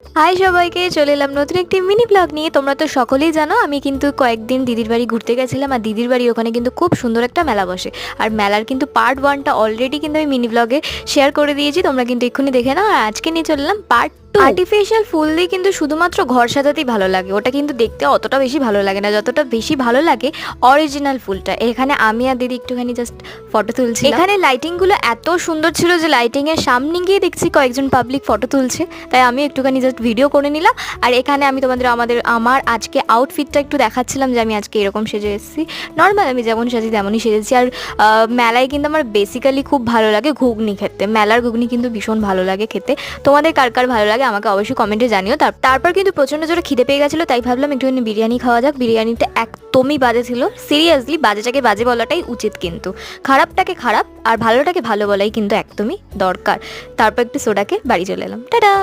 High সবাইকে, চলে এলাম নতুন একটি মিনি ব্লগ নিয়ে। তোমরা তো সকলেই জানো আমি কিন্তু কয়েকদিন দিদির বাড়ি ঘুরতে গেছিলাম, আর দিদির বাড়ি ওখানে কিন্তু খুব সুন্দর একটা মেলা বসে। আর মেলার কিন্তু পার্ট 1টা অলরেডি কিন্তু আমি মিনি ব্লগে শেয়ার করে দিয়েছি, তোমরা কিন্তু এক্ষুনি দেখে নাও। আর আজকে নিয়ে চলে এলাম পার্ট 2। আর্টিফিশিয়াল ফুল দিয়ে কিন্তু শুধুমাত্র ঘর সাজাতেই ভালো লাগে, ওটা কিন্তু দেখতে অতটা বেশি ভালো লাগে না যতটা বেশি ভালো লাগে অরিজিনাল ফুলটা। এখানে আমি আর দিদি একটুখানি জাস্ট ফটো তুলছি। এখানে লাইটিংগুলো এত সুন্দর ছিল যে লাইটিংয়ের সামনে গিয়ে দেখছি কয়েকজন পাবলিক ফটো তুলছে, তাই আমি একটুখানি জাস্ট ভিডিও করে নিলাম। আর এখানে আমি তোমাদের আমার আজকে আউটফিটটা একটু দেখাচ্ছিলাম যে আমি আজকে এরকম সেজে এসেছি। নর্মাল আমি যেমন সাজি তেমনই সেজেছি। আর মেলায় কিন্তু আমার বেসিক্যালি খুব ভালো লাগে ঘুগনি খেতে, মেলার ঘুগনি কিন্তু ভীষণ ভালো লাগে খেতে। তোমাদের কার কার ভালো লাগে আমাকে অবশ্যই কমেন্টে জানিও। তারপর কিন্তু প্রচণ্ড জোরে খিদে পেয়ে গেছিলো, তাই ভাবলাম একটুখানি বিরিয়ানি খাওয়া যাক। বিরিয়ানিটা একদমই বাজে ছিল, সিরিয়াসলি বাজেটাকে বাজে বলাটাই উচিত, কিন্তু খারাপটাকে খারাপ আর ভালোটাকে ভালো বলাই কিন্তু একদমই দরকার। তারপর একটু সোডাকে বাড়ি চলে এলাম। টাটা।